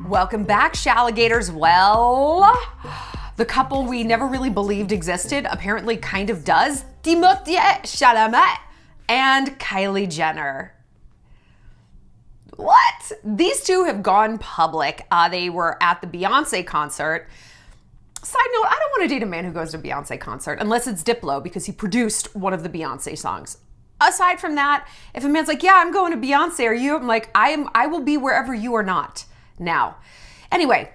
Welcome back, Shalligators. Well, the couple we never really believed existed apparently kind of does. TIMOTHEE CHALAMET and Kylie Jenner. What? These two have gone public. They were at the Beyonce concert. Side note, I don't want to date a man who goes to a Beyonce concert unless it's Diplo because he produced one of the Beyonce songs. Aside from that, if a man's like, yeah, I'm going to Beyonce, are you? I'm like, I will be wherever you are not now. Anyway,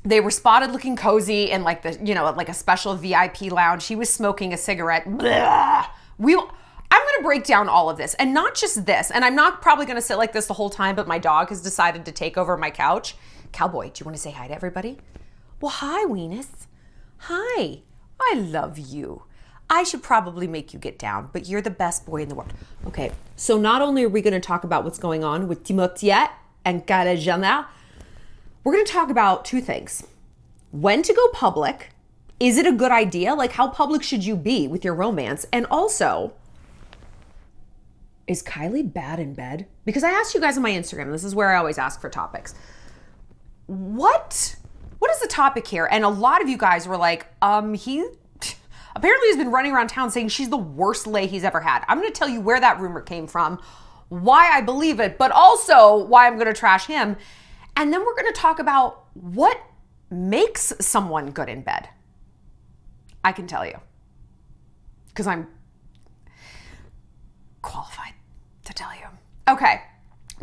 they were spotted looking cozy in like a special VIP lounge. He was smoking a cigarette. Blah. I'm going to break down all of this, and not just this. And I'm not probably going to sit like this the whole time, but my dog has decided to take over my couch. Cowboy, do you want to say hi to everybody? Well, hi, Weenus. Hi. I love you. I should probably make you get down, but you're the best boy in the world. Okay, so not only are we going to talk about what's going on with TIMOTHEE and Kylie Jenner, we're going to talk about two things. When to go public. Is it a good idea? Like, how public should you be with your romance? And also, is Kylie bad in bed? Because I asked you guys on my Instagram, this is where I always ask for topics. What is the topic here? And a lot of you guys were like, he apparently has been running around town saying she's the worst lay he's ever had. I'm going to tell you where that rumor came from, why I believe it, but also why I'm going to trash him. And then we're going to talk about what makes someone good in bed. I can tell you, because I'm qualified to tell you. Okay.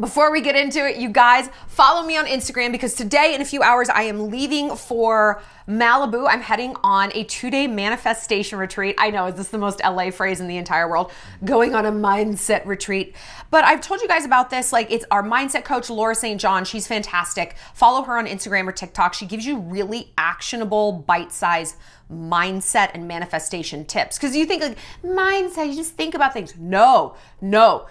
Before we get into it, you guys, follow me on Instagram because today in a few hours I am leaving for Malibu. I'm heading on a 2-day manifestation retreat. I know, is this the most LA phrase in the entire world? Going on a mindset retreat. But I've told you guys about this. Like, it's our mindset coach, Laura St. John. She's fantastic. Follow her on Instagram or TikTok. She gives you really actionable, bite-sized mindset and manifestation tips. Because you think like mindset, you just think about things. No.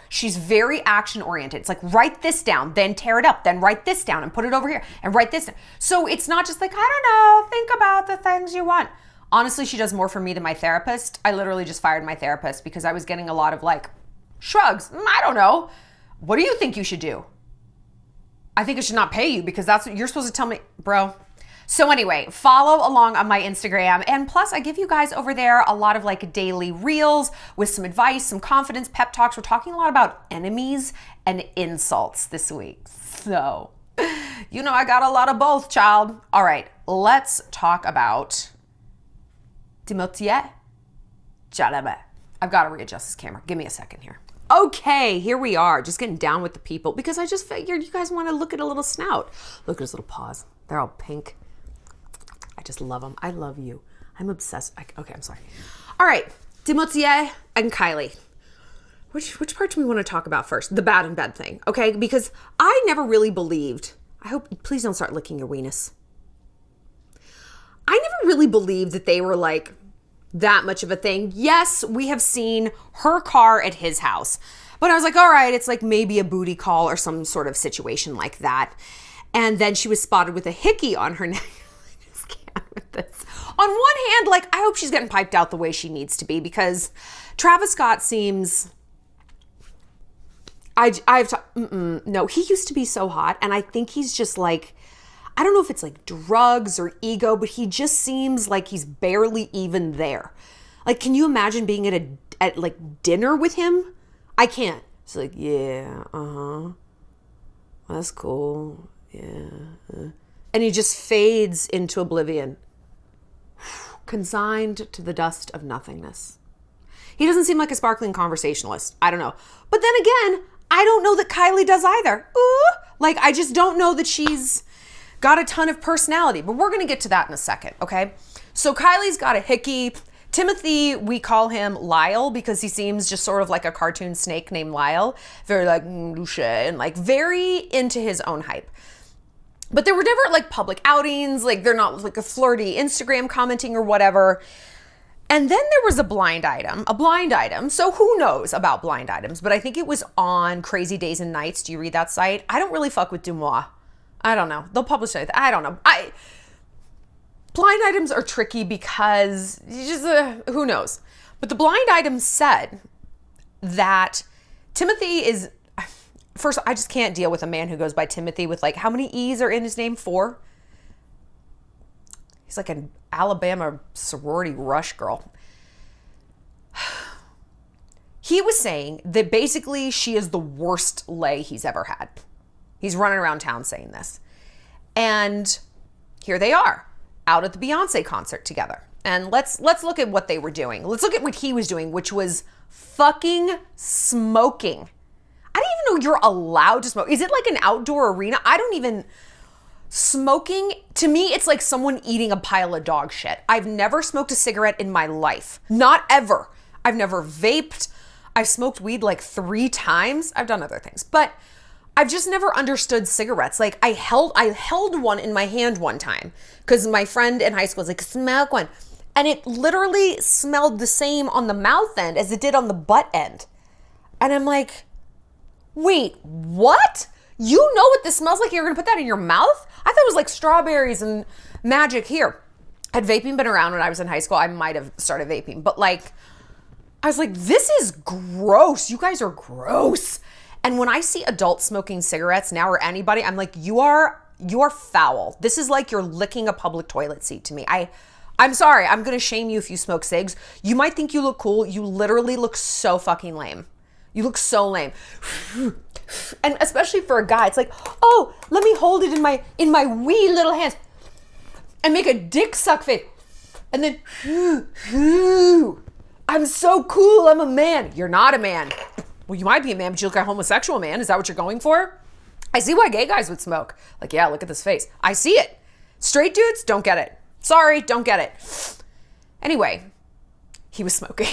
She's very action oriented. It's like, write this down, then tear it up, then write this down and put it over here and write this down. So it's not just like, I don't know, think about the things you want. Honestly, she does more for me than my therapist. I literally just fired my therapist because I was getting a lot of like shrugs. I don't know. What do you think you should do? I think I should not pay you because that's what you're supposed to tell me, bro. So anyway, follow along on my Instagram. And plus I give you guys over there a lot of like daily reels with some advice, some confidence, pep talks. We're talking a lot about enemies and insults this week. So, you know, I got a lot of both, child. All right, let's talk about TIMOTHEE CHALAMET. I've got to readjust this camera. Give me a second here. Okay, here we are, just getting down with the people because I just figured you guys want to look at a little snout. Look at his little paws. They're all pink. I just love them. I love you. I'm obsessed. Okay, I'm sorry. All right, TIMOTHEE and Kylie. Which part do we want to talk about first? The bad in bed thing, okay? Because I never really believed. Please don't start licking your weenus. I never really believed that they were like that much of a thing. Yes, we have seen her car at his house, but I was like, all right, it's like maybe a booty call or some sort of situation like that. And then she was spotted with a hickey on her neck. I just can't with this. On one hand, like, I hope she's getting piped out the way she needs to be because Travis Scott seems... No, he used to be so hot. And I think he's just like, I don't know if it's like drugs or ego, but he just seems like he's barely even there. Like, can you imagine being at like dinner with him? I can't. It's like, yeah, that's cool. Yeah. And he just fades into oblivion. Consigned to the dust of nothingness. He doesn't seem like a sparkling conversationalist. I don't know. But then again, I don't know that Kylie does either. Ooh, like, I just don't know that she's got a ton of personality. But we're going to get to that in a second, okay? So Kylie's got a hickey. TIMOTHEE, we call him Lyle because he seems just sort of like a cartoon snake named Lyle. Very like, and like very into his own hype. But there were never like public outings, like they're not like a flirty Instagram commenting or whatever. And then there was a blind item. So who knows about blind items, but I think it was on Crazy Days and Nights. Do you read that site? I don't really fuck with Dumois. I don't know. They'll publish it. I don't know. Blind items are tricky because you just, who knows? But the blind item said that TIMOTHEE is, first, I just can't deal with a man who goes by Timothy with like, how many E's are in his name? 4? He's like an Alabama sorority rush girl. He was saying that basically she is the worst lay he's ever had. He's running around town saying this. And here they are, out at the Beyonce concert together. And let's look at what they were doing. Let's look at what he was doing, which was fucking smoking. I didn't even know you're allowed to smoke. Is it like an outdoor arena? Smoking, to me, it's like someone eating a pile of dog shit. I've never smoked a cigarette in my life. Not ever. I've never vaped. I've smoked weed like 3 times. I've done other things, but I've just never understood cigarettes. Like I held one in my hand one time because my friend in high school was like, smoke one. And it literally smelled the same on the mouth end as it did on the butt end. And I'm like, wait, what? You know what this smells like? You're gonna put that in your mouth? I thought it was like strawberries and magic. Here, had vaping been around when I was in high school, I might have started vaping. But like, I was like, this is gross. You guys are gross. And when I see adults smoking cigarettes now or anybody, I'm like, you're foul. This is like you're licking a public toilet seat to me. I'm sorry. I'm going to shame you if you smoke cigs. You might think you look cool. You literally look so fucking lame. You look so lame. And especially for a guy, it's like, oh, let me hold it in my wee little hands and make a dick suck face. And then, I'm so cool. I'm a man. You're not a man. Well, you might be a man, but you look like a homosexual man. Is that what you're going for? I see why gay guys would smoke. Like, yeah, look at this face. I see it. Straight dudes, don't get it. Sorry, don't get it. Anyway, he was smoking.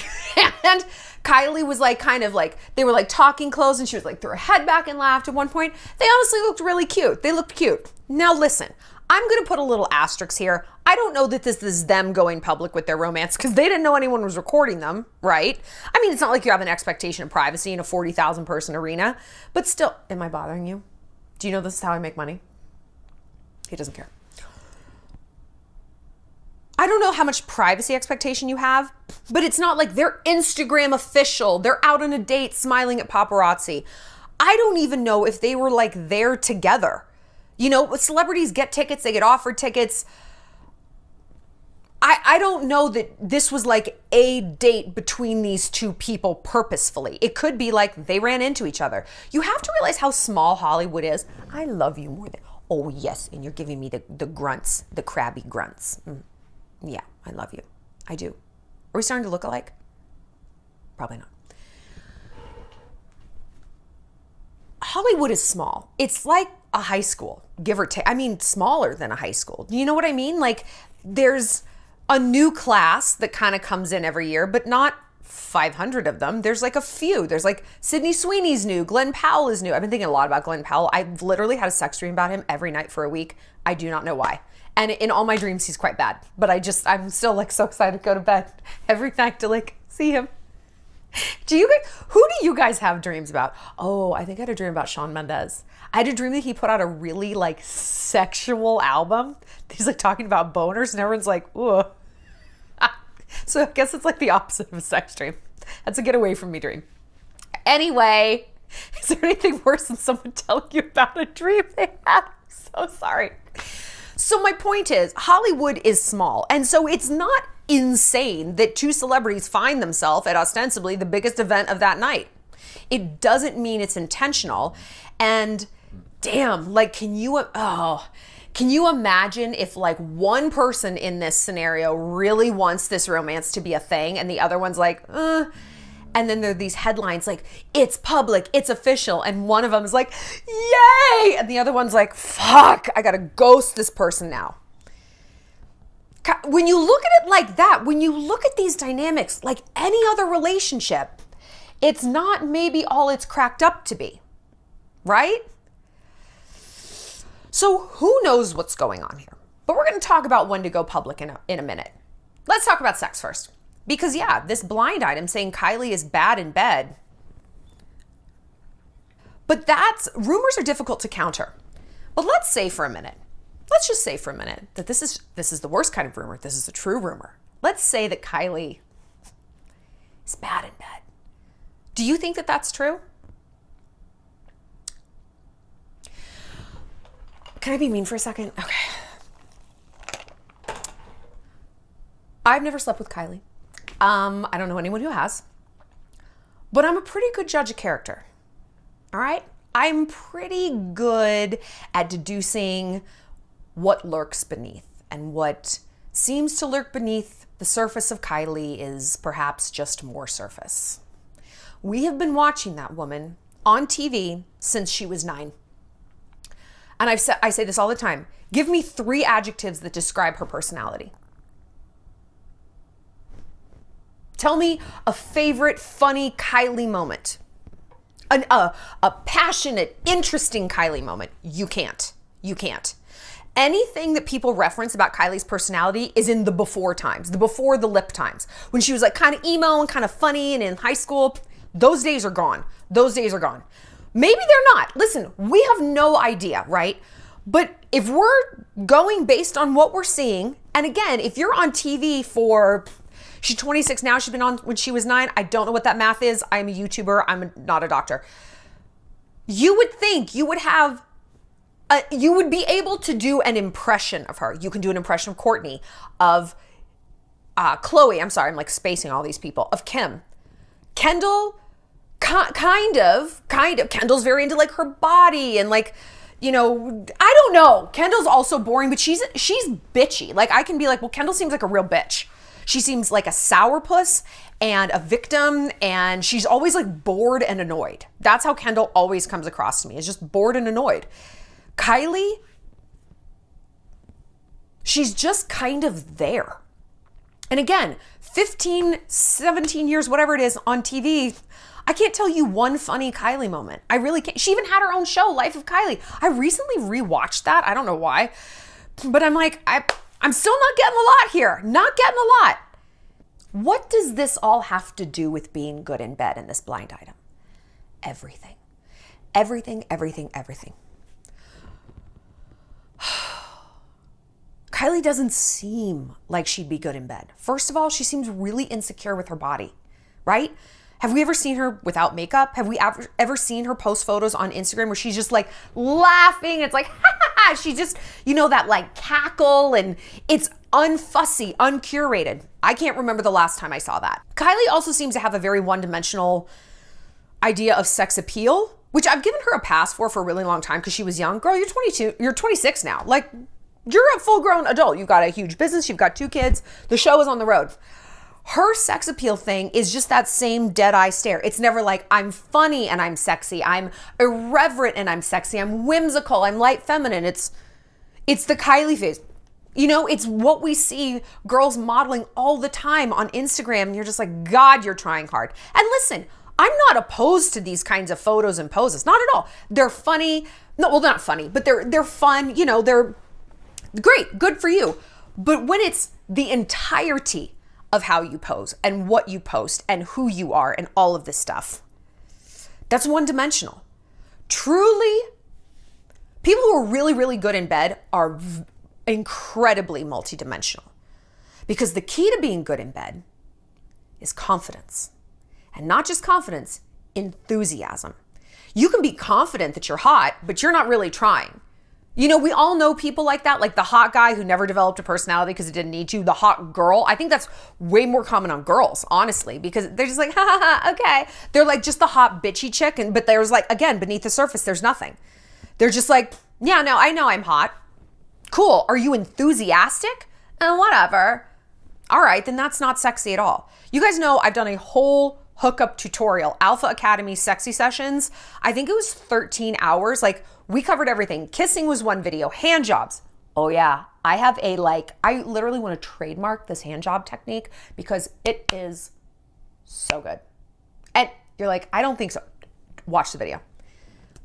And Kylie was like, kind of like, they were like talking close and she was like, threw her head back and laughed at one point. They honestly looked really cute. They looked cute. Now listen, I'm going to put a little asterisk here. I don't know that this is them going public with their romance because they didn't know anyone was recording them, right? I mean, it's not like you have an expectation of privacy in a 40,000 person arena, but still, am I bothering you? Do you know this is how I make money? He doesn't care. I don't know how much privacy expectation you have, but it's not like they're Instagram official. They're out on a date smiling at paparazzi. I don't even know if they were like there together. You know, celebrities get tickets, they get offered tickets. I don't know that this was like a date between these two people purposefully. It could be like they ran into each other. You have to realize how small Hollywood is. I love you more than, oh yes, and you're giving me the grunts, the crabby grunts. Yeah, I love you. I do. Are we starting to look alike? Probably not. Hollywood is small. It's like a high school, give or take. I mean, smaller than a high school. You know what I mean? Like there's a new class that kind of comes in every year, but not 500 of them. There's like a few. There's like Sydney Sweeney's new, Glenn Powell is new. I've been thinking a lot about Glenn Powell. I've literally had a sex dream about him every night for a week. I do not know why. And in all my dreams, he's quite bad. But I'm still like so excited to go to bed every night to like see him. Who do you guys have dreams about? Oh, I think I had a dream about Shawn Mendes. I had a dream that he put out a really like sexual album. He's like talking about boners and everyone's like, ooh. So I guess it's like the opposite of a sex dream. That's a get away from me dream. Anyway, is there anything worse than someone telling you about a dream they had? I'm so sorry. So my point is, Hollywood is small. And so it's not insane that 2 celebrities find themselves at ostensibly the biggest event of that night. It doesn't mean it's intentional. And damn, like, can you imagine if like one person in this scenario really wants this romance to be a thing and the other one's like, and then there are these headlines like, it's public, it's official. And one of them is like, yay. And the other one's like, fuck, I gotta ghost this person now. When you look at it like that, when you look at these dynamics, like any other relationship, it's not maybe all it's cracked up to be, right? So who knows what's going on here? But we're gonna talk about when to go public in a minute. Let's talk about sex first. Because yeah, this blind item saying Kylie is bad in bed. But rumors are difficult to counter. But let's just say for a minute that this is the worst kind of rumor. This is a true rumor. Let's say that Kylie is bad in bed. Do you think that that's true? Can I be mean for a second? Okay. I've never slept with Kylie. I don't know anyone who has, but I'm a pretty good judge of character. All right? I'm pretty good at deducing what lurks beneath, and what seems to lurk beneath the surface of Kylie is perhaps just more surface. We have been watching that woman on TV since she was 9. And I say this all the time. Give me 3 adjectives that describe her personality. Tell me a favorite funny Kylie moment. A passionate, interesting Kylie moment. You can't. You can't. Anything that people reference about Kylie's personality is in the before times, the before the lip times, when she was like kind of emo and kind of funny and in high school. Those days are gone. Those days are gone. Maybe they're not. Listen, we have no idea, right? But if we're going based on what we're seeing, and again, if you're on TV for, she's 26 now, she's been on when she was 9. I don't know what that math is. I'm a YouTuber. I'm not a doctor. You would think you would have, you would be able to do an impression of her. You can do an impression of Courtney, of Chloe. I'm sorry, I'm like spacing all these people. Of Kim. Kendall, kind of. Kendall's very into like her body and like, you know, I don't know. Kendall's also boring, but she's bitchy. Like I can be like, well, Kendall seems like a real bitch. She seems like a sourpuss and a victim, and she's always like bored and annoyed. That's how Kendall always comes across to me, is just bored and annoyed. Kylie, she's just kind of there. And again, 15, 17 years, whatever it is on TV, I can't tell you one funny Kylie moment. I really can't. She even had her own show, Life of Kylie. I recently rewatched that. I don't know why, but I'm like, I'm still not getting a lot here. Not getting a lot. What does this all have to do with being good in bed in this blind item? Everything. Everything, everything, everything. Kylie doesn't seem like she'd be good in bed. First of all, she seems really insecure with her body, right? Have we ever seen her without makeup? Have we ever seen her post photos on Instagram where she's just like laughing? It's like, ha ha ha. She just, you know, that like cackle, and it's unfussy, uncurated. I can't remember the last time I saw that. Kylie also seems to have a very one-dimensional idea of sex appeal, which I've given her a pass for a really long time because she was young. Girl, you're 22, you're 26 now. Like, you're a full-grown adult. You've got a huge business. You've got 2 kids. The show is on the road. Her sex appeal thing is just that same dead eye stare. It's never like, I'm funny and I'm sexy. I'm irreverent and I'm sexy. I'm whimsical. I'm light feminine. It's the Kylie face. You know, it's what we see girls modeling all the time on Instagram. And you're just like, God, you're trying hard. And listen, I'm not opposed to these kinds of photos and poses. Not at all. They're funny. No, well, not funny, but they're fun. You know, they're great. Good for you. But when it's the entirety of how you pose and what you post and who you are and all of this stuff, that's one-dimensional. Truly, people who are really, really good in bed are incredibly multidimensional, because the key to being good in bed is confidence. And not just confidence, enthusiasm. You can be confident that you're hot, but you're not really trying. You know, we all know people like that, like the hot guy who never developed a personality because it didn't need to, the hot girl. I think that's way more common on girls, honestly, because they're just like, ha ha ha, okay. They're like just the hot bitchy chick, but there's like, again, beneath the surface, there's nothing. They're just like, yeah, no, I know I'm hot. Cool. Are you enthusiastic? Whatever. All right, then that's not sexy at all. You guys know I've done a whole hookup tutorial, Alpha Academy sexy sessions. I think it was 13 hours. Like, we covered everything. Kissing was one video. Hand jobs. Oh yeah. I have I literally want to trademark this hand job technique because it is so good. And you're like, I don't think so. Watch the video.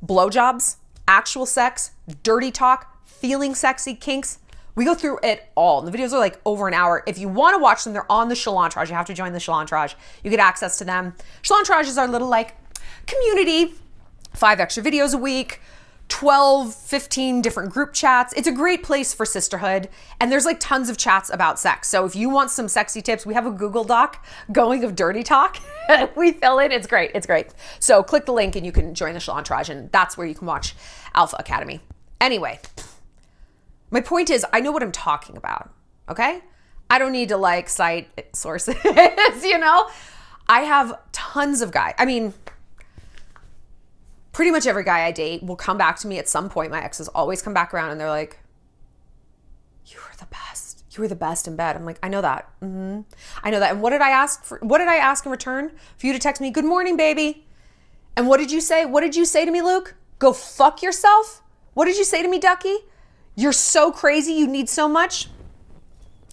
Blowjobs, actual sex, dirty talk, feeling sexy, kinks. We go through it all. The videos are like over an hour. If you want to watch them, they're on the Shallontrage. You have to join the Shallontrage. You get access to them. Shallontrage is our little like community. 5 extra videos a week. 12, 15 different group chats. It's a great place for sisterhood. And there's like tons of chats about sex. So if you want some sexy tips, we have a Google Doc going of dirty talk. We fill it. It's great. It's great. So click the link and you can join the Shallontrage, and that's where you can watch Alpha Academy. Anyway, My point is, I know what I'm talking about, okay? I don't need to like cite sources, you know? I have tons of guys. I mean, pretty much every guy I date will come back to me at some point. My exes always come back around and they're like, you were the best. You were the best in bed. I'm like, I know that. I know that. And what did I ask for? What did I ask in return? For you to text me, good morning, baby. And what did you say? What did you say to me, Luke? Go fuck yourself? What did you say to me, Ducky? You're so crazy. You need so much.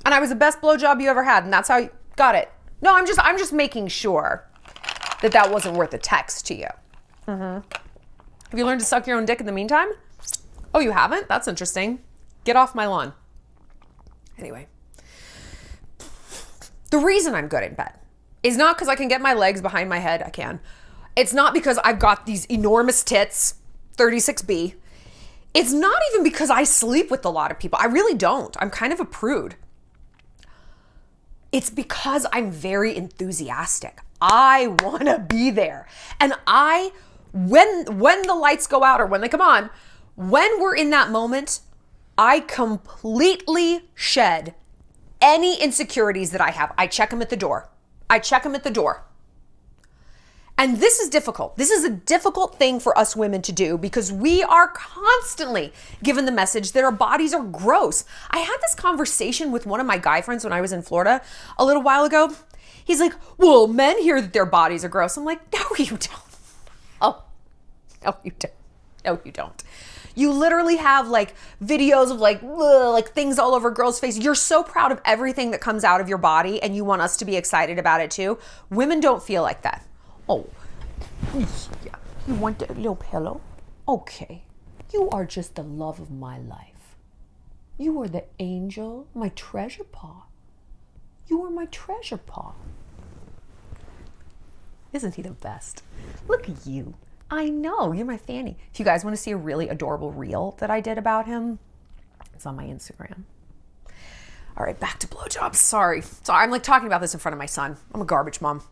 And I was the best blowjob you ever had. And that's how you got it. No, I'm just making sure that wasn't worth a text to you. Have you learned to suck your own dick in the meantime? Oh, you haven't? That's interesting. Get off my lawn. Anyway, the reason I'm good in bed is not because I can get my legs behind my head. I can. It's not because I've got these enormous tits, 36B. It's not even because I sleep with a lot of people. I really don't. I'm kind of a prude. It's because I'm very enthusiastic. I want to be there. And when the lights go out or when they come on, when we're in that moment, I completely shed any insecurities that I have. I check them at the door. And this is difficult. This is a difficult thing for us women to do because we are constantly given the message that our bodies are gross. I had this conversation with one of my guy friends when I was in Florida a little while ago. He's like, well, men hear that their bodies are gross. I'm like, no, you don't. Oh, no, you don't. No, you don't. You literally have like videos of like things all over girls' face. You're so proud of everything that comes out of your body and you want us to be excited about it too. Women don't feel like that. Oh, yeah. You want a little pillow? Okay. You are just the love of my life. You are the angel, my treasure paw. You are my treasure paw. Isn't he the best? Look at you. I know, you're my fanny. If you guys want to see a really adorable reel that I did about him, it's on my Instagram. All right, back to blowjobs. Sorry, I'm like talking about this in front of my son. I'm a garbage mom.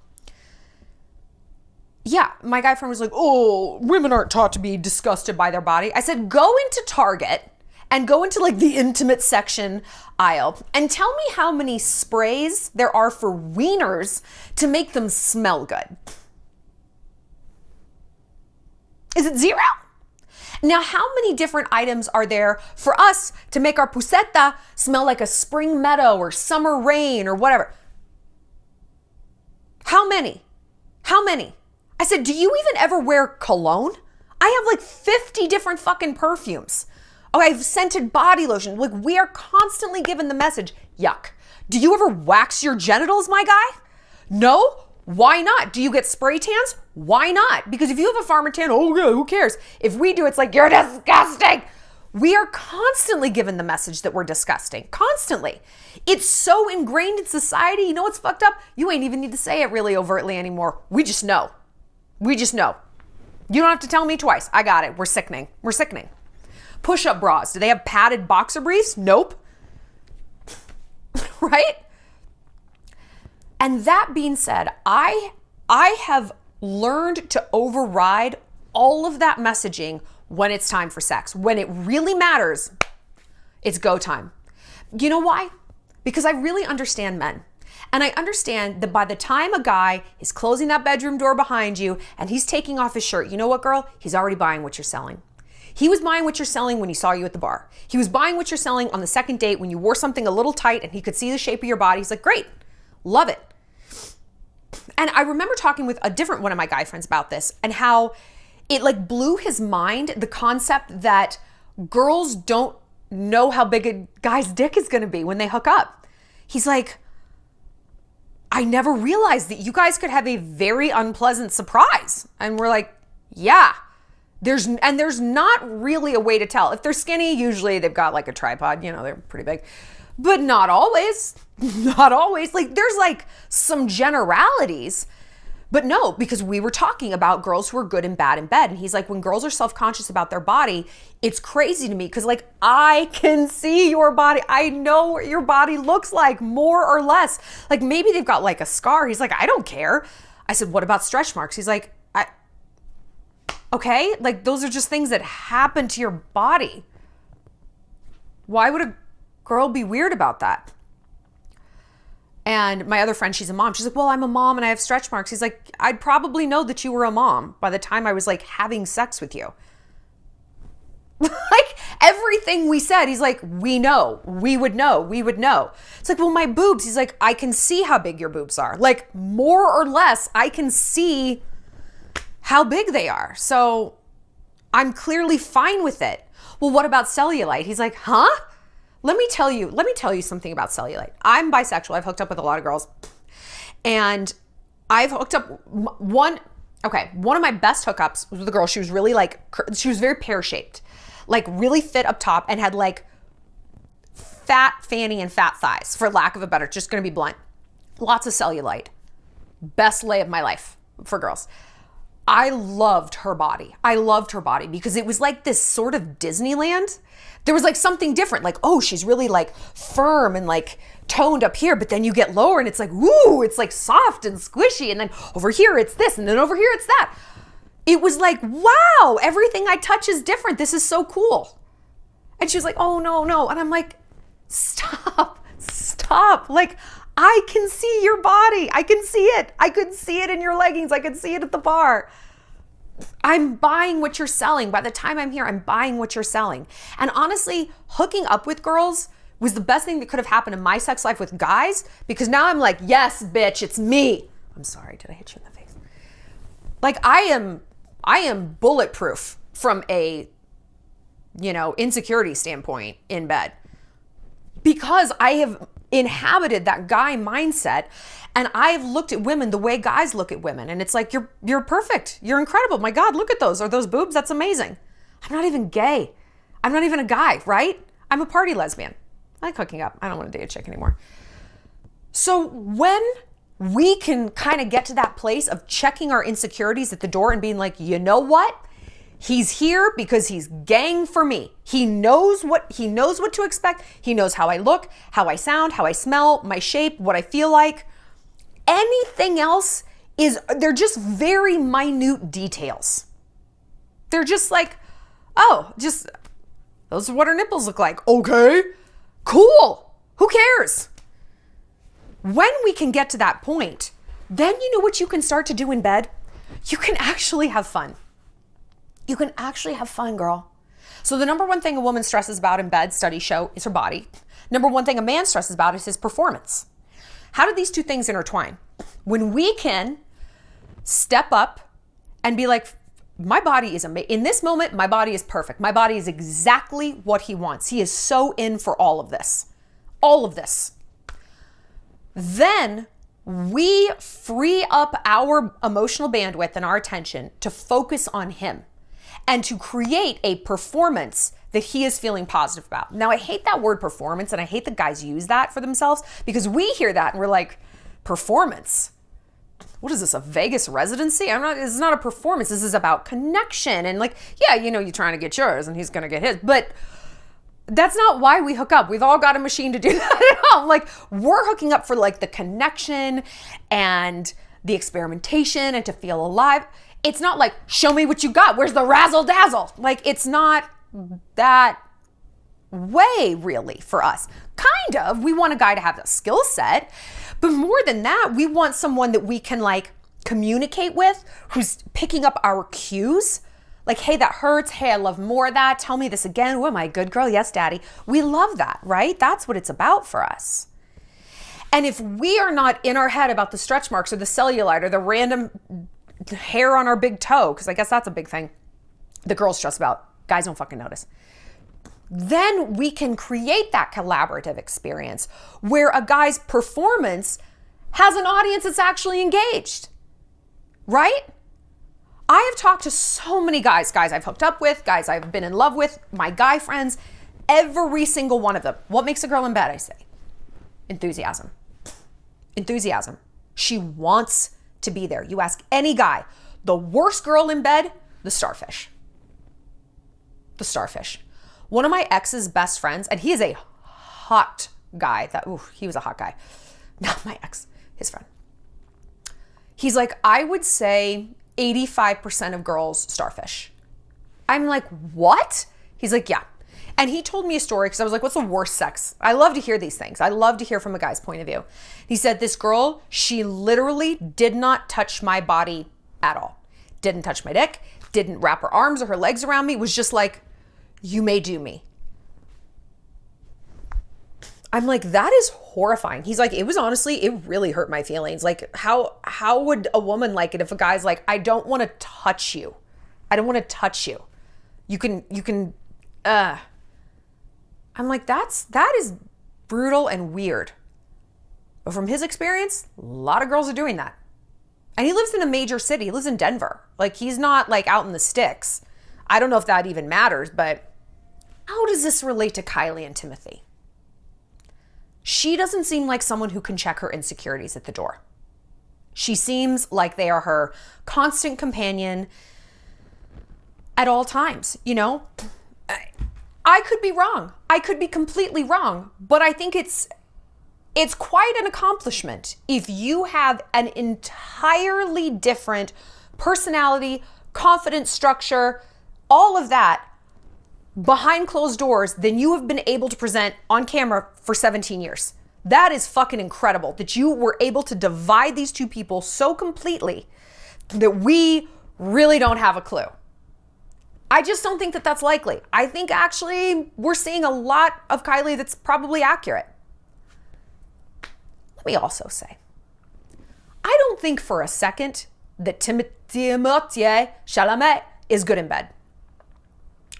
Yeah, my guy friend was like, oh, women aren't taught to be disgusted by their body. I said, go into Target and go into like the intimate section aisle and tell me how many sprays there are for wieners to make them smell good. Is it 0? Now, how many different items are there for us to make our puseta smell like a spring meadow or summer rain or whatever? How many? I said, do you even ever wear cologne? I have like 50 different fucking perfumes. Oh, I've scented body lotion. Like, we are constantly given the message, yuck. Do you ever wax your genitals, my guy? No? Why not? Do you get spray tans? Why not? Because if you have a farmer tan, oh yeah, who cares? If we do, it's like, you're disgusting. We are constantly given the message that we're disgusting. Constantly. It's so ingrained in society. You know what's fucked up? You ain't even need to say it really overtly anymore. We just know. You don't have to tell me twice. I got it. We're sickening. Push-up bras. Do they have padded boxer briefs? Nope. Right? And that being said, I have learned to override all of that messaging when it's time for sex. When it really matters, it's go time. You know why? Because I really understand men. And I understand that by the time a guy is closing that bedroom door behind you and he's taking off his shirt, you know what, girl? He's already buying what you're selling. He was buying what you're selling when he saw you at the bar. He was buying what you're selling on the second date when you wore something a little tight and he could see the shape of your body. He's like, great, love it. And I remember talking with a different one of my guy friends about this and how it like blew his mind, the concept that girls don't know how big a guy's dick is gonna be when they hook up. He's like, I never realized that you guys could have a very unpleasant surprise. And we're like, yeah. There's not really a way to tell. If they're skinny, usually they've got like a tripod, you know, they're pretty big. But not always. Not always. Like there's like some generalities. But no, because we were talking about girls who are good and bad in bed. And he's like, when girls are self-conscious about their body, it's crazy to me. Because like, I can see your body. I know what your body looks like, more or less. Like maybe they've got like a scar. He's like, I don't care. I said, what about stretch marks? He's like, okay. Like those are just things that happen to your body. Why would a girl be weird about that? And my other friend, she's a mom. She's like, well, I'm a mom and I have stretch marks. He's like, I'd probably know that you were a mom by the time I was like having sex with you. Like everything we said, he's like, we know, we would know, we would know. It's like, well, my boobs, he's like, I can see how big your boobs are. Like more or less, I can see how big they are. So I'm clearly fine with it. Well, what about cellulite? He's like, huh? Let me tell you something about cellulite. I'm bisexual. I've hooked up with a lot of girls. And I've hooked up one of my best hookups was with a girl. She was really like, she was very pear-shaped, like really fit up top and had like fat fanny and fat thighs, for lack of a better, just gonna be blunt. Lots of cellulite. Best lay of my life for girls. I loved her body. I loved her body because it was like this sort of Disneyland. There was like something different, like, oh, she's really like firm and like toned up here, but then you get lower and it's like, ooh, it's like soft and squishy. And then over here it's this, and then over here it's that. It was like, wow, everything I touch is different. This is so cool. And she was like, oh, no. And I'm like, stop. Like, I can see your body. I can see it. I could see it in your leggings. I could see it at the bar. I'm buying what you're selling. By the time I'm here, I'm buying what you're selling. And honestly, hooking up with girls was the best thing that could have happened in my sex life with guys, because now I'm like, yes, bitch, it's me. I'm sorry, did I hit you in the face? Like I am bulletproof from a, insecurity standpoint in bed, because I have inhabited that guy mindset. And I've looked at women the way guys look at women. And it's like, you're perfect. You're incredible. My God, look at those. Are those boobs? That's amazing. I'm not even gay. I'm not even a guy, right? I'm a party lesbian. I like hooking up. I don't want to date a chick anymore. So when we can kind of get to that place of checking our insecurities at the door and being like, you know what? He's here because he's gang for me. He knows what to expect. He knows how I look, how I sound, how I smell, my shape, what I feel like. Anything else they're just very minute details. They're just like, those are what her nipples look like. Okay, cool. Who cares? When we can get to that point, then you know what you can start to do in bed? You can actually have fun. You can actually have fun, girl. So the number one thing a woman stresses about in bed, studies show, is her body. Number one thing a man stresses about is his performance. How do these two things intertwine? When we can step up and be like, my body is amazing. In this moment, my body is perfect. My body is exactly what he wants. He is so in for all of this. All of this. Then we free up our emotional bandwidth and our attention to focus on him and to create a performance that he is feeling positive about. Now, I hate that word performance, and I hate that guys use that for themselves, because we hear that and we're like, performance? What is this, a Vegas residency? This is not a performance. This is about connection. And like, yeah, you're trying to get yours and he's going to get his, but that's not why we hook up. We've all got a machine to do that at home. Like, we're hooking up for like the connection and the experimentation and to feel alive. It's not like, show me what you got. Where's the razzle dazzle? Like, it's not that way really for us. Kind of. We want a guy to have a skill set, but more than that, we want someone that we can like communicate with, who's picking up our cues. Like, hey, that hurts. Hey, I love more of that. Tell me this again. Oh, am I a good girl? Yes, daddy. We love that, right? That's what it's about for us. And if we are not in our head about the stretch marks or the cellulite or the random hair on our big toe, because I guess that's a big thing the girls stress about, guys don't fucking notice, then we can create that collaborative experience where a guy's performance has an audience that's actually engaged, right? I have talked to so many guys I've hooked up with, guys I've been in love with, my guy friends, every single one of them. What makes a girl in bed, I say? Enthusiasm. Enthusiasm. She wants to be there. You ask any guy, the worst girl in bed, the starfish. The starfish. One of my ex's best friends, and he is a hot guy. He was a hot guy. Not my ex, his friend. He's like, I would say 85% of girls starfish. I'm like, what? He's like, yeah. And he told me a story because I was like, what's the worst sex? I love to hear these things. I love to hear from a guy's point of view. He said, this girl, she literally did not touch my body at all. Didn't touch my dick, didn't wrap her arms or her legs around me, was just like, you may do me. I'm like, that is horrifying. He's like, it was honestly, it really hurt my feelings. Like, how would a woman like it if a guy's like, I don't want to touch you. I don't want to touch you. You can, I'm like, that is brutal and weird. But from his experience, a lot of girls are doing that. And he lives in a major city. He lives in Denver. Like, he's not like out in the sticks. I don't know if that even matters, but how does this relate to Kylie and TIMOTHEE? She doesn't seem like someone who can check her insecurities at the door. She seems like they are her constant companion at all times, you know? I could be wrong. I could be completely wrong, but I think it's quite an accomplishment if you have an entirely different personality, confidence structure, all of that behind closed doors than you have been able to present on camera for 17 years. That is fucking incredible that you were able to divide these two people so completely that we really don't have a clue. I just don't think that that's likely. I think actually we're seeing a lot of Kylie that's probably accurate. Let me also say, I don't think for a second that TIMOTHEE Chalamet is good in bed.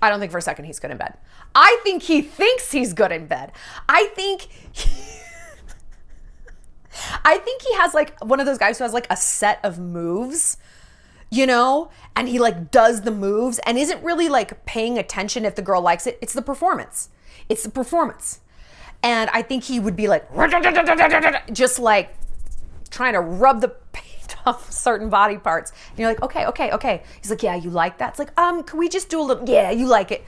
I don't think for a second he's good in bed. I think he thinks he's good in bed. I think he has like one of those guys who has like a set of moves, you know, and he like does the moves and isn't really like paying attention if the girl likes it. It's the performance. It's the performance. And I think he would be like, just like trying to rub the paint off certain body parts. And you're like, okay. He's like, yeah, you like that? It's like, can we just do a little, yeah, you like it.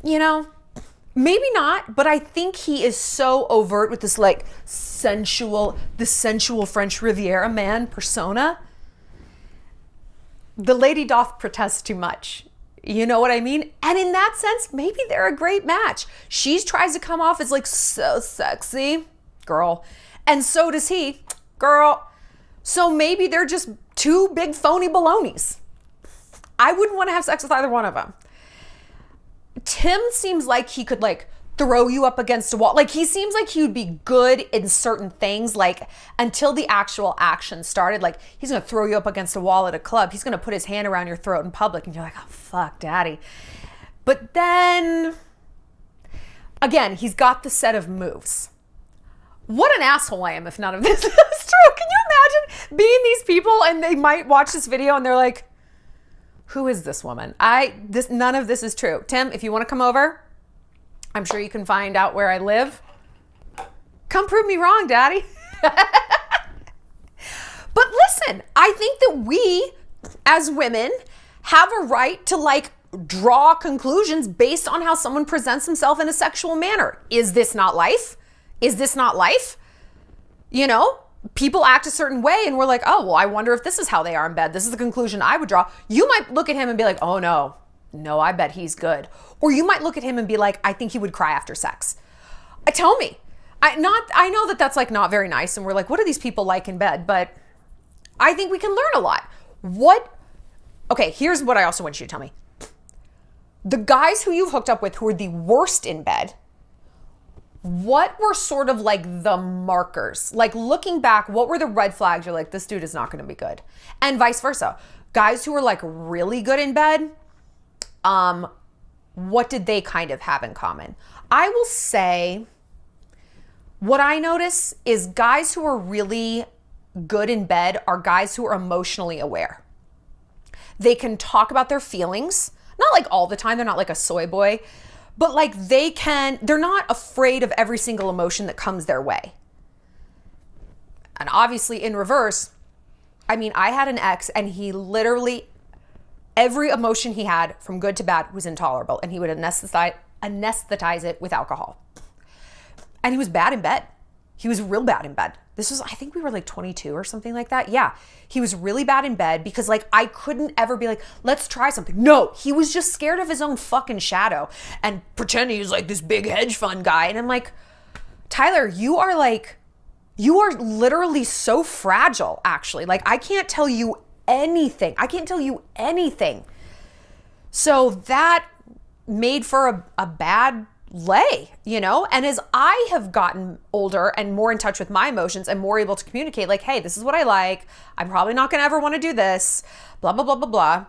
You know, maybe not, but I think he is so overt with this like sensual French Riviera man persona. The lady doth protest too much. You know what I mean? And in that sense, maybe they're a great match. She tries to come off as like so sexy, girl. And so does he, girl. So maybe they're just two big phony balonies. I wouldn't want to have sex with either one of them. Tim seems like he could like throw you up against a wall. Like he seems like he would be good in certain things, like until the actual action started. Like he's gonna throw you up against a wall at a club. He's gonna put his hand around your throat in public and you're like, oh fuck, daddy. But then again, he's got the set of moves. What an asshole I am if none of this is true. Can you imagine being these people and they might watch this video and they're like, who is this woman? None of this is true. Tim, if you want to come over, I'm sure you can find out where I live. Come prove me wrong, daddy. But listen, I think that we as women have a right to like draw conclusions based on how someone presents himself in a sexual manner. Is this not life? Is this not life? You know, people act a certain way and we're like, oh, well, I wonder if this is how they are in bed. This is the conclusion I would draw. You might look at him and be like, oh no, I bet he's good. Or you might look at him and be like, I think he would cry after sex. Tell me. I know that that's like not very nice and we're like, what are these people like in bed? But I think we can learn a lot. Okay, here's what I also want you to tell me. The guys who you've hooked up with who are the worst in bed, what were sort of like the markers? Like looking back, what were the red flags? You're like, this dude is not going to be good. And vice versa. Guys who are like really good in bed, what did they kind of have in common? I will say what I notice is guys who are really good in bed are guys who are emotionally aware. They can talk about their feelings, not like all the time. They're not like a soy boy, but like they're not afraid of every single emotion that comes their way. And obviously in reverse, I mean, I had an ex and he literally, every emotion he had from good to bad was intolerable and he would anesthetize it with alcohol. And he was bad in bed. He was real bad in bed. This was, I think we were like 22 or something like that. Yeah. He was really bad in bed because like I couldn't ever be like, let's try something. No, he was just scared of his own fucking shadow and pretending he was like this big hedge fund guy. And I'm like, Tyler, you are literally so fragile, actually. Like, I can't tell you anything. So that made for a bad lay, you know? And as I have gotten older and more in touch with my emotions and more able to communicate, like, hey, this is what I like. I'm probably not gonna ever wanna do this, blah, blah, blah, blah, blah.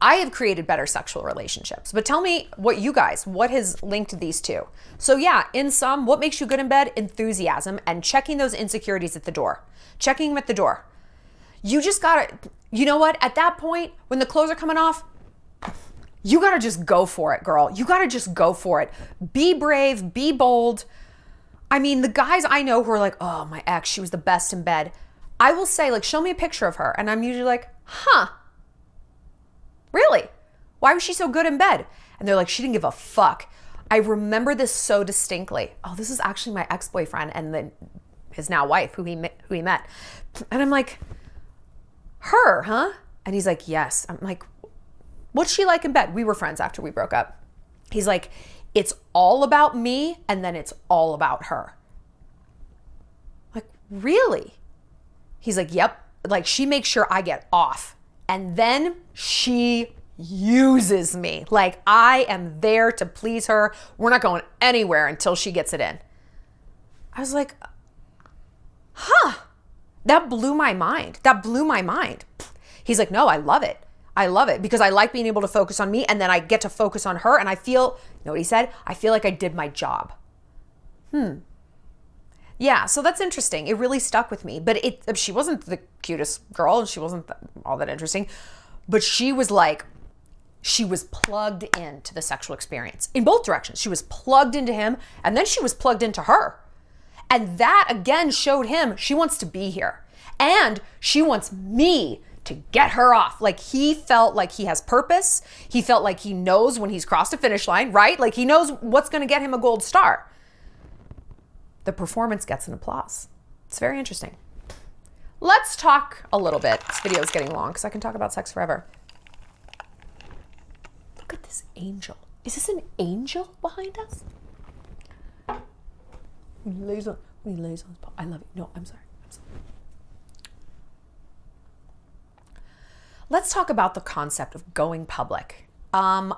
I have created better sexual relationships. But tell me what has linked these two? So yeah, in sum, what makes you good in bed? Enthusiasm and checking those insecurities at the door. Checking them at the door. You just gotta, you know what? At that point, when the clothes are coming off, you gotta just go for it, girl. You gotta just go for it. Be brave, be bold. I mean, the guys I know who are like, oh, my ex, she was the best in bed. I will say, like, show me a picture of her. And I'm usually like, huh. Really? Why was she so good in bed? And they're like, she didn't give a fuck. I remember this so distinctly. Oh, this is actually my ex-boyfriend and then his now wife who he met. And I'm like, her, huh? And he's like, yes. I'm like, what's she like in bed? We were friends after we broke up. He's like, it's all about me and then it's all about her. Like, really? He's like, yep. Like, she makes sure I get off. And then she uses me. Like, I am there to please her. We're not going anywhere until she gets it in. I was like, huh. That blew my mind. He's like, no, I love it. Because I like being able to focus on me and then I get to focus on her and I feel, you know what he said? I feel like I did my job. Yeah, so that's interesting. It really stuck with me. But she wasn't the cutest girl and she wasn't all that interesting. But she was plugged into the sexual experience in both directions. She was plugged into him and then she was plugged into her. And that again showed him she wants to be here. And she wants me to get her off. Like, he felt like he has purpose. He felt like he knows when he's crossed a finish line, right? Like, he knows what's going to get him a gold star. The performance gets an applause. It's very interesting. Let's talk a little bit. This video is getting long because I can talk about sex forever. Look at this angel. Is this an angel behind us? When he lays on his paw. I love it. No, I'm sorry. Let's talk about the concept of going public. I'm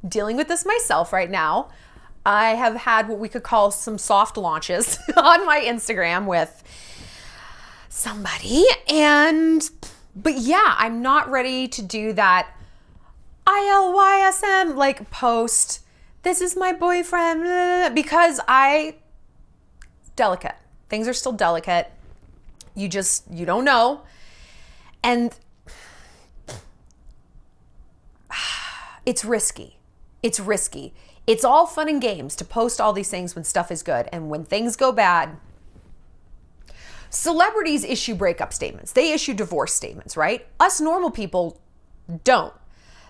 dealing with this myself right now. I have had what we could call some soft launches on my Instagram with somebody. But yeah, I'm not ready to do that ILYSM like post, this is my boyfriend, because delicate. Things are still delicate. You don't know. And it's risky. It's all fun and games to post all these things when stuff is good. And when things go bad, celebrities issue breakup statements. They issue divorce statements, right? Us normal people don't.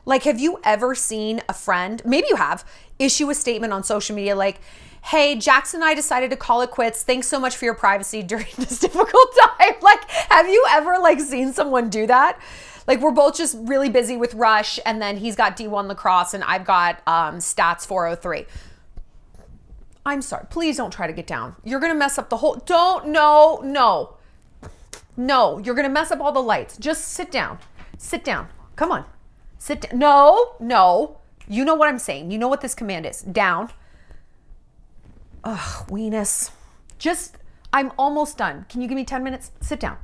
Like, have you ever seen a friend, maybe you have, issue a statement on social media like, hey, Jackson and I decided to call it quits. Thanks so much for your privacy during this difficult time. Like, have you ever seen someone do that? Like, we're both just really busy with Rush and then he's got D1 lacrosse and I've got stats 403. I'm sorry, please don't try to get down. You're gonna mess up the whole, no, you're gonna mess up all the lights. Just sit down, come on, sit down. No, you know what I'm saying. You know what this command is, down. Ugh, weenus. I'm almost done. Can you give me 10 minutes? Sit down.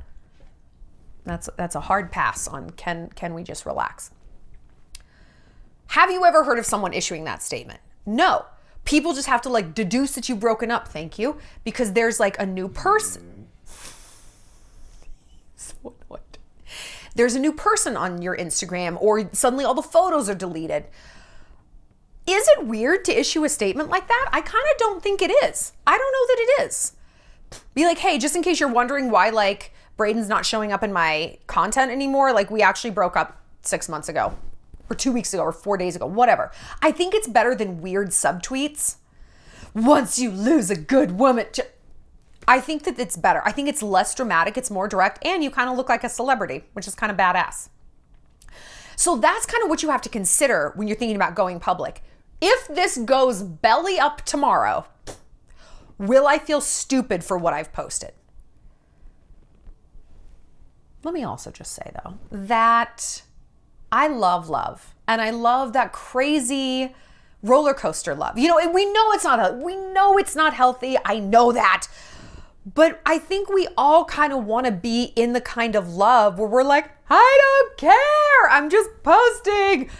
That's a hard pass on can we just relax? Have you ever heard of someone issuing that statement? No. People just have to deduce that you've broken up, thank you, because there's a new person. So annoyed. There's a new person on your Instagram or suddenly all the photos are deleted. Is it weird to issue a statement like that? I kind of don't think it is. I don't know that it is. Be like, hey, just in case you're wondering why Braden's not showing up in my content anymore, we actually broke up 6 months ago or 2 weeks ago or 4 days ago, whatever. I think it's better than weird subtweets. Once you lose a good woman, I think that it's better. I think it's less dramatic, it's more direct, and you kind of look like a celebrity, which is kind of badass. So that's kind of what you have to consider when you're thinking about going public. If this goes belly up tomorrow, will I feel stupid for what I've posted? Let me also just say, though, that I love love, and I love that crazy roller coaster love. You know, and we know it's not healthy. I know that. But I think we all kind of want to be in the kind of love where we're like, I don't care. I'm just posting.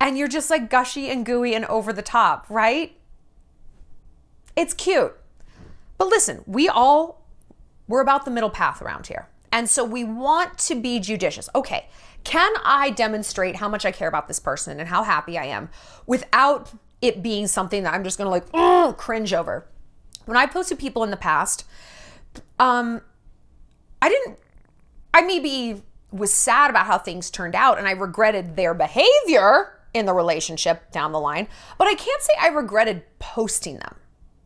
And you're just like gushy and gooey and over the top, right? It's cute. But listen, we're about the middle path around here. And so we want to be judicious. Okay, can I demonstrate how much I care about this person and how happy I am without it being something that I'm just going to like cringe over? When I posted people in the past, I maybe was sad about how things turned out and I regretted their behavior in the relationship down the line, but I can't say I regretted posting them.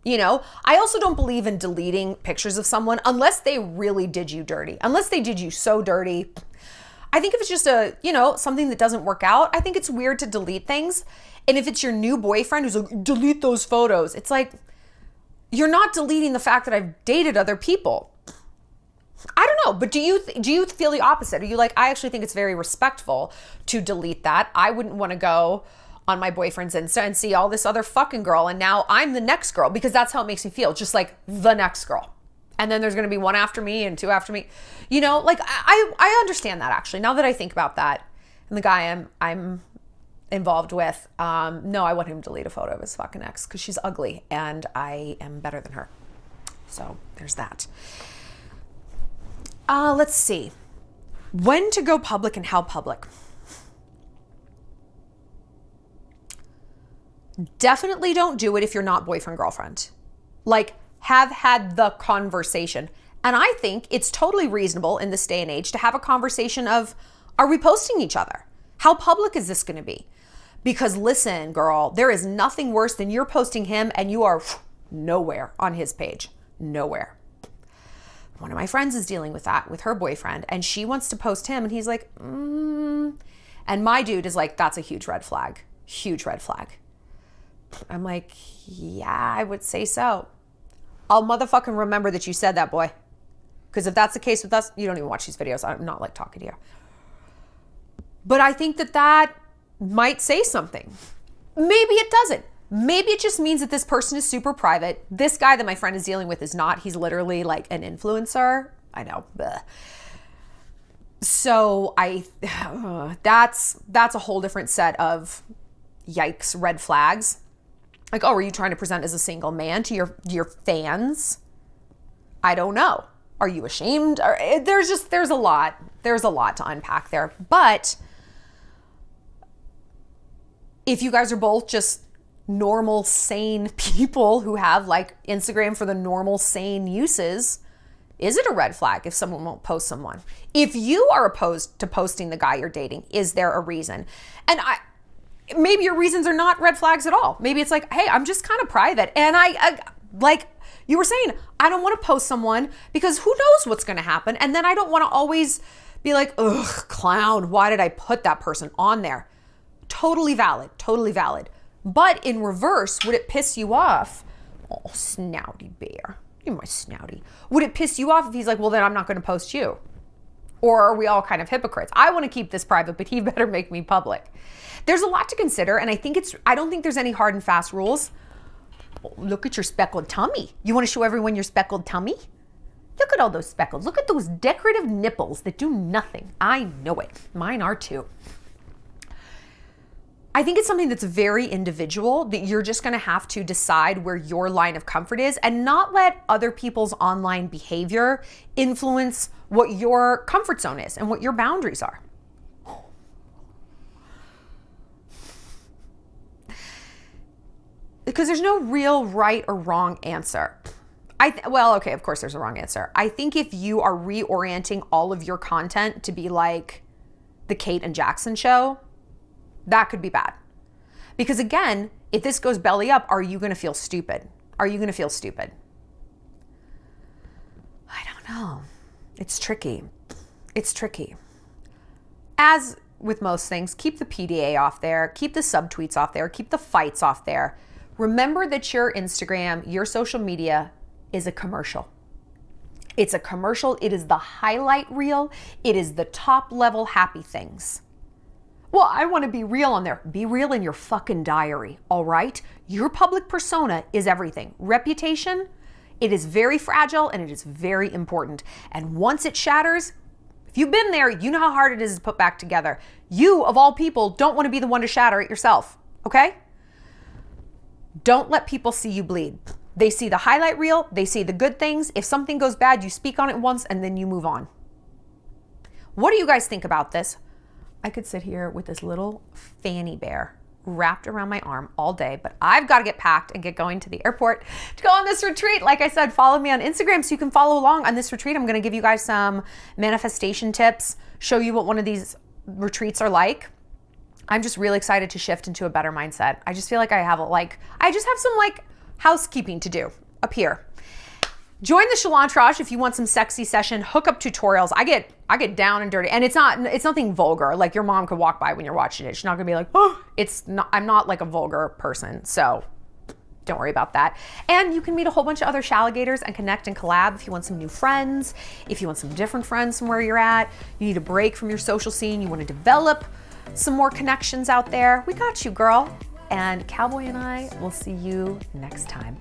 You know, I also don't believe in deleting pictures of someone unless they really did you dirty, unless they did you so dirty. I think if it's just something that doesn't work out, I think it's weird to delete things. And if it's your new boyfriend who's like, delete those photos, it's like, you're not deleting the fact that I've dated other people. I don't know, but do you feel the opposite? Are you like, I actually think it's very respectful to delete that. I wouldn't want to go on my boyfriend's Insta and see all this other fucking girl and now I'm the next girl, because that's how it makes me feel, just like the next girl. And then there's going to be one after me and two after me. You know, like I understand that actually. Now that I think about that, and the guy I'm involved with, no, I want him to delete a photo of his fucking ex because she's ugly and I am better than her. So there's that. Let's see. When to go public and how public. Definitely don't do it if you're not boyfriend, girlfriend. Like, have had the conversation. And I think it's totally reasonable in this day and age to have a conversation of, are we posting each other? How public is this going to be? Because listen, girl, there is nothing worse than you're posting him and you are nowhere on his page. Nowhere. One of my friends is dealing with that with her boyfriend and she wants to post him and he's like, And my dude is like, that's a huge red flag. Huge red flag. I'm like, yeah, I would say so. I'll motherfucking remember that you said that, boy. Because if that's the case with us, you don't even watch these videos. I'm not like talking to you. But I think that might say something. Maybe it doesn't. Maybe it just means that this person is super private. This guy that my friend is dealing with is not. He's literally like an influencer. I know. Bleh. So that's a whole different set of yikes, red flags. Like, oh, are you trying to present as a single man to your fans? I don't know. Are you ashamed? There's a lot to unpack there. But if you guys are both just normal, sane people who have like Instagram for the normal, sane uses, is it a red flag if someone won't post someone? If you are opposed to posting the guy you're dating, is there a reason? And maybe your reasons are not red flags at all. Maybe it's like, hey, I'm just kind of private. And I like you were saying, I don't want to post someone because who knows what's going to happen. And then I don't want to always be like, ugh, clown, why did I put that person on there? Totally valid, totally valid. But in reverse, would it piss you off? Oh, snouty bear, you're my snouty. Would it piss you off if he's like, well, then I'm not going to post you? Or are we all kind of hypocrites? I want to keep this private, but he better make me public. There's a lot to consider, and I don't think there's any hard and fast rules. Oh, look at your speckled tummy. You want to show everyone your speckled tummy? Look at all those speckles. Look at those decorative nipples that do nothing. I know it. Mine are too. I think it's something that's very individual that you're just going to have to decide where your line of comfort is and not let other people's online behavior influence what your comfort zone is and what your boundaries are. Because there's no real right or wrong answer. Okay, of course there's a wrong answer. I think if you are reorienting all of your content to be like the Kate and Jackson show, that could be bad. Because again, if this goes belly up, are you going to feel stupid? Are you going to feel stupid? know. It's tricky. It's tricky. As with most things, keep the PDA off there, keep the subtweets off there, keep the fights off there. Remember that your Instagram, your social media is a commercial. It's a commercial. It is the highlight reel. It is the top level happy things. Well, I want to be real on there. Be real in your fucking diary, all right? Your public persona is everything. Reputation, it is very fragile and it is very important. And once it shatters, if you've been there, you know how hard it is to put back together. You, of all people, don't want to be the one to shatter it yourself, okay? Don't let people see you bleed. They see the highlight reel, they see the good things. If something goes bad, you speak on it once and then you move on. What do you guys think about this? I could sit here with this little fanny bear wrapped around my arm all day, but I've got to get packed and get going to the airport to go on this retreat. Like I said, follow me on Instagram so you can follow along on this retreat. I'm going to give you guys some manifestation tips, show you what one of these retreats are like. I'm just really excited to shift into a better mindset. I just feel like I just have some housekeeping to do up here. Join the Shallon if you want some sexy session hookup tutorials. I get down and dirty, and it's nothing vulgar. Like your mom could walk by when you're watching it. She's not gonna be like, oh, it's not. I'm not like a vulgar person, so don't worry about that. And you can meet a whole bunch of other Shalligators and connect and collab if you want some new friends, if you want some different friends from where you're at. You need a break from your social scene. You want to develop some more connections out there. We got you, girl. And Cowboy and I will see you next time.